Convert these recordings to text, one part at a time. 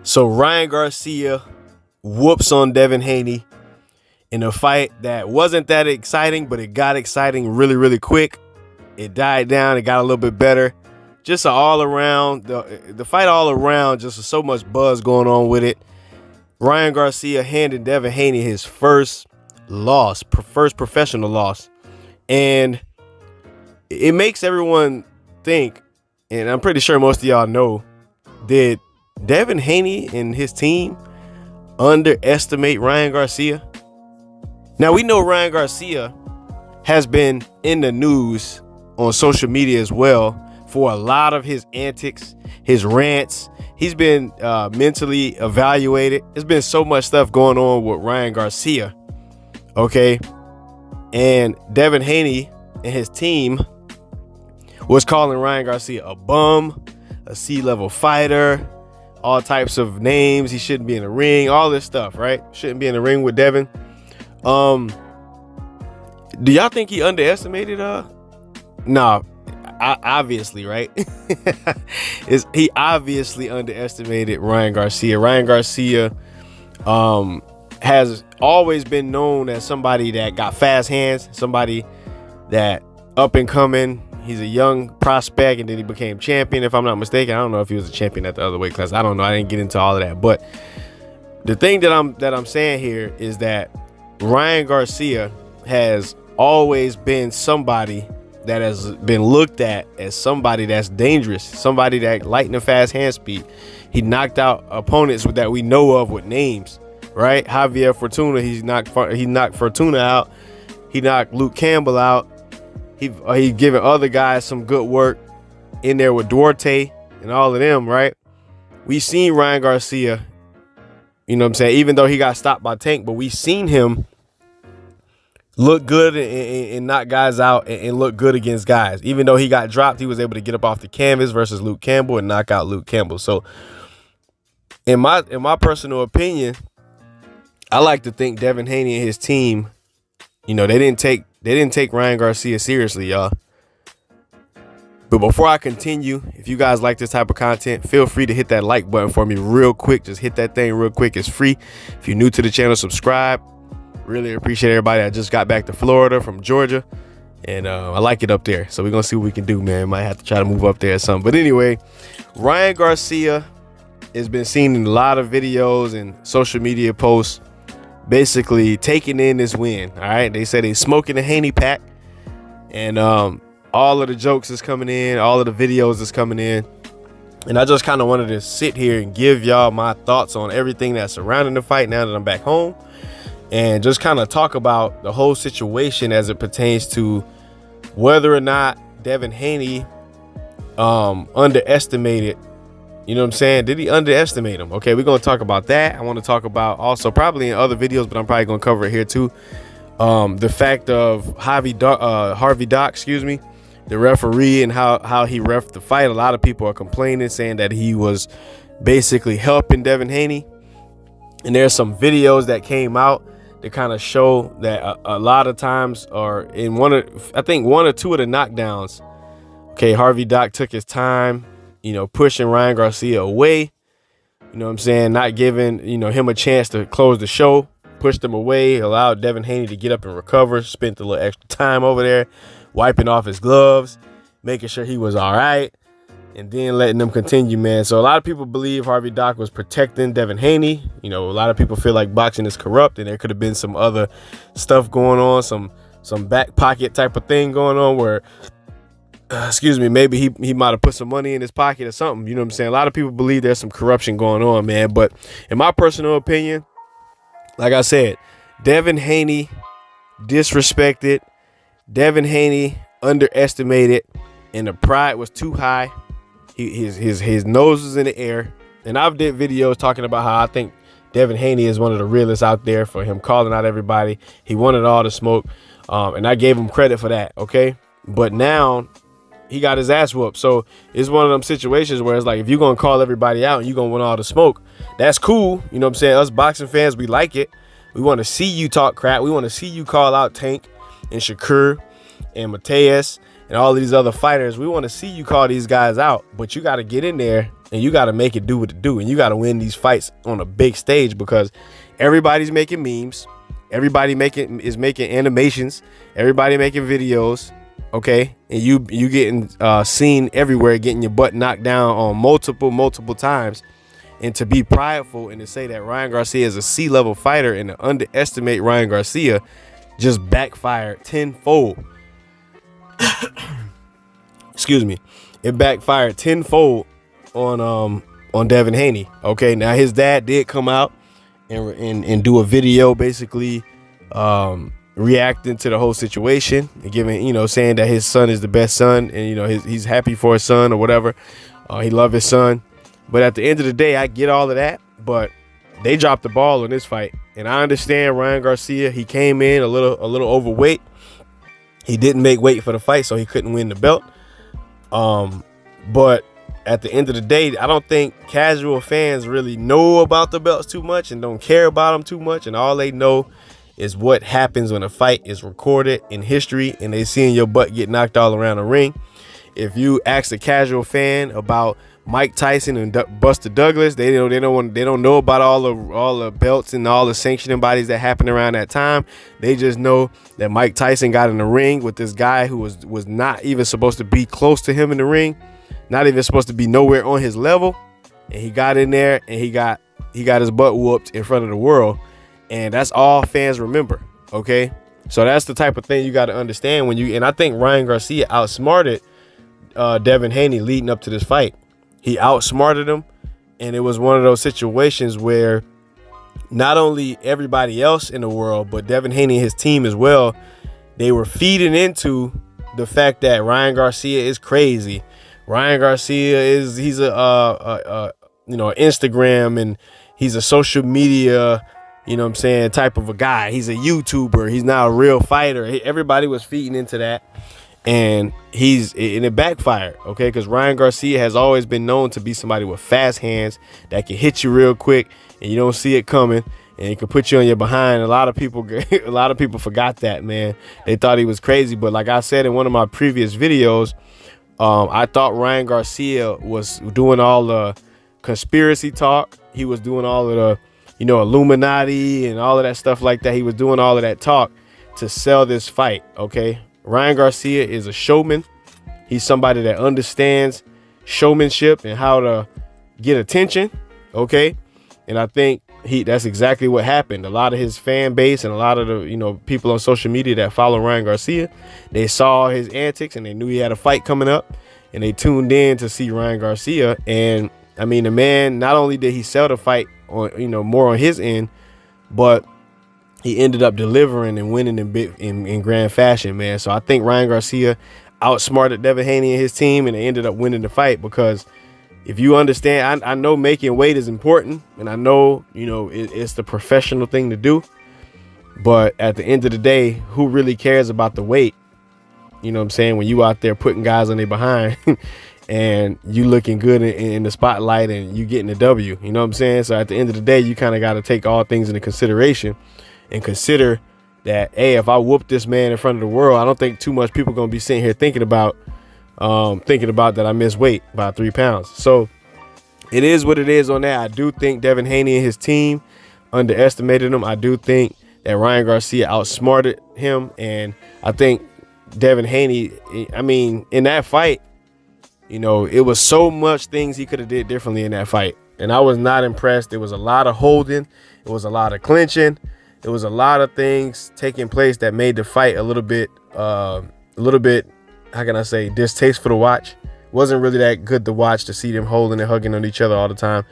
So Ryan Garcia whoops on Devin Haney in a fight that wasn't that exciting, but it got exciting really, really quick. It died down. It got a little bit better. Just an all around, the fight all around, just so much buzz going on with it. Ryan Garcia handed Devin Haney his first professional loss. And it makes everyone think, and I'm pretty sure most of y'all know, did Devin Haney and his team underestimate Ryan Garcia? Now, we know Ryan Garcia has been in the news on social media as well for a lot of his antics, his rants. He's been mentally evaluated. There's been so much stuff going on with Ryan Garcia. Okay. And Devin Haney and his team was calling Ryan Garcia a bum, a C-level fighter, all types of names. He shouldn't be in the ring, all this stuff, right? Shouldn't be in the ring with Devin. Do y'all think he underestimated? Nah, obviously, right? He obviously underestimated Ryan Garcia. Ryan Garcia has always been known as somebody that got fast hands, somebody that up and coming. He's a young prospect, and then he became champion, if I'm not mistaken. I don't know if he was a champion at the other weight class. I don't know. I didn't get into all of that. But the thing that I'm saying here is that Ryan Garcia has always been somebody that has been looked at as somebody that's dangerous, somebody that lightning fast hand speed. He knocked out opponents that we know of with names, right? Javier Fortuna, he knocked Fortuna out. He knocked Luke Campbell out. He giving other guys some good work in there with Duarte and all of them, right? We seen Ryan Garcia, you know what I'm saying, even though he got stopped by Tank, but we seen him look good and knock guys out and look good against guys. Even though he got dropped, he was able to get up off the canvas versus Luke Campbell and knock out Luke Campbell. So in my personal opinion, I like to think Devin Haney and his team, you know, they didn't take Ryan Garcia seriously, y'all. But before I continue, if you guys like this type of content, feel free to hit that like button for me real quick. Just hit that thing real quick. It's free. If you're new to the channel, subscribe. Really appreciate everybody that just got back to Florida from Georgia. And I like it up there. So we're going to see what we can do, man. Might have to try to move up there or something. But anyway, Ryan Garcia has been seen in a lot of videos and social media posts basically taking in this win. All right. They said he's smoking the Haney pack. And all of the jokes is coming in. All of the videos is coming in. And I just kind of wanted to sit here and give y'all my thoughts on everything that's surrounding the fight now that I'm back home. And just kind of talk about the whole situation as it pertains to whether or not Devin Haney underestimated, you know what I'm saying? Did he underestimate him? Okay, we're going to talk about that. I want to talk about also probably in other videos, but I'm probably going to cover it here too. The fact of Harvey Dock, the referee, and how he reffed the fight. A lot of people are complaining, saying that he was basically helping Devin Haney. And there's some videos that came out to kind of show that a lot of times, or in one or two of the knockdowns, okay, Harvey Dock took his time, you know, pushing Ryan Garcia away, you know what I'm saying, not giving, you know, him a chance to close the show, pushed him away, allowed Devin Haney to get up and recover, spent a little extra time over there, wiping off his gloves, making sure he was all right, and then letting them continue, man. So a lot of people believe Harvey Dock was protecting Devin Haney. You know, a lot of people feel like boxing is corrupt, and there could have been some other stuff going on, some back pocket type of thing going on where, maybe he might have put some money in his pocket or something. You know what I'm saying? A lot of people believe there's some corruption going on, man. But in my personal opinion, like I said, Devin Haney disrespected. Devin Haney underestimated, and the pride was too high. His nose was in the air. And I've did videos talking about how I think Devin Haney is one of the realest out there, for him calling out everybody. He wanted all the smoke. And I gave him credit for that. Okay. But now he got his ass whooped. So it's one of them situations where it's like, if you're going to call everybody out and you're going to want all the smoke, that's cool. You know what I'm saying? Us boxing fans, we like it. We want to see you talk crap. We want to see you call out Tank and Shakur and Mateus and all of these other fighters. We want to see you call these guys out, but you got to get in there and you got to make it do what it do, and you got to win these fights on a big stage because everybody's making memes, everybody is making animations, everybody making videos, okay, and you getting seen everywhere, getting your butt knocked down on multiple times. And to be prideful and to say that Ryan Garcia is a C-level fighter and to underestimate Ryan Garcia just backfired tenfold. Excuse me. It backfired tenfold on Devin Haney. Okay, now his dad did come out and do a video basically reacting to the whole situation and giving, saying that his son is the best son and he's happy for his son or whatever. He loved his son. But at the end of the day, I get all of that, but they dropped the ball in this fight. And I understand Ryan Garcia, he came in a little overweight. He didn't make weight for the fight, so he couldn't win the belt. But at the end of the day, I don't think casual fans really know about the belts too much and don't care about them too much. And all they know is what happens when a fight is recorded in history and they seeing your butt get knocked all around the ring. If you ask a casual fan about Mike Tyson and Buster Douglas, they don't know about all the belts and all the sanctioning bodies that happened around that time. They just know that Mike Tyson got in the ring with this guy who was not even supposed to be close to him in the ring, not even supposed to be nowhere on his level, and he got in there and he got his butt whooped in front of the world, and that's all fans remember. Okay, so that's the type of thing you got to understand and I think Ryan Garcia outsmarted Devin Haney leading up to this fight. He outsmarted him, and it was one of those situations where not only everybody else in the world, but Devin Haney and his team as well, they were feeding into the fact that Ryan Garcia is crazy. Ryan Garcia he's a Instagram and he's a social media, type of a guy. He's a YouTuber. He's not a real fighter. Everybody was feeding into that. And it backfired, okay? Because Ryan Garcia has always been known to be somebody with fast hands that can hit you real quick, and you don't see it coming, and it can put you on your behind. A lot of people forgot that, man. They thought he was crazy, but like I said in one of my previous videos, I thought Ryan Garcia was doing all the conspiracy talk. He was doing all of the, Illuminati and all of that stuff like that. He was doing all of that talk to sell this fight, okay? Ryan Garcia is a showman. He's somebody that understands showmanship and how to get attention, okay? And I think that's exactly what happened. A lot of his fan base and a lot of the people on social media that follow Ryan Garcia, they saw his antics and they knew he had a fight coming up, and they tuned in to see Ryan Garcia. And I mean, the man, not only did he sell the fight on more on his end, but he ended up delivering and winning in grand fashion, man. So I think Ryan Garcia outsmarted Devin Haney and his team, and they ended up winning the fight because if you understand, I know making weight is important, and I know, it's the professional thing to do. But at the end of the day, who really cares about the weight? You know what I'm saying? When you out there putting guys on their behind and you looking good in the spotlight and you getting the W, you know what I'm saying? So at the end of the day, you kind of got to take all things into consideration and consider that, hey, if I whoop this man in front of the world, I don't think too much people going to be sitting here thinking about that I missed weight by 3 pounds. So it is what it is on that. I do think Devin Haney and his team underestimated him. I do think that Ryan Garcia outsmarted him. And I think Devin Haney, in that fight, it was so much things he could have did differently in that fight. And I was not impressed. There was a lot of holding. It was a lot of clinching. There was a lot of things taking place that made the fight a little bit, how can I say, distasteful to watch. It wasn't really that good to watch, to see them holding and hugging on each other all the time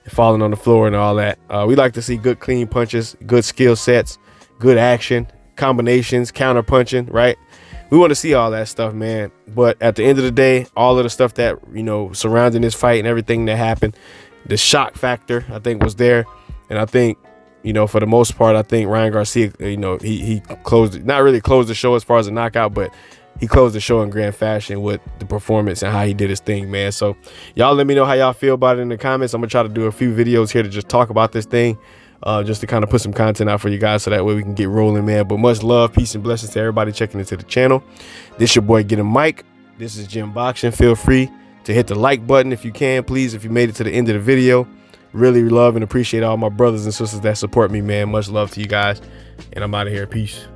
and falling on the floor and all that. We like to see good, clean punches, good skill sets, good action, combinations, counter punching, right? We want to see all that stuff, man. But at the end of the day, all of the stuff that, surrounding this fight and everything that happened, the shock factor, I think, was there. And I think, for the most part, I think Ryan Garcia, he closed, not really closed the show as far as a knockout, but he closed the show in grand fashion with the performance and how he did his thing, man. So y'all let me know how y'all feel about it in the comments. I'm going to try to do a few videos here to just talk about this thing, just to kind of put some content out for you guys so that way we can get rolling, man. But much love, peace, and blessings to everybody checking into the channel. This your boy, Get a Mic. This is Jim Boxing. Feel free to hit the like button if you can, please. If you made it to the end of the video, really love and appreciate all my brothers and sisters that support me, man. Much love to you guys, and I'm out of here. Peace.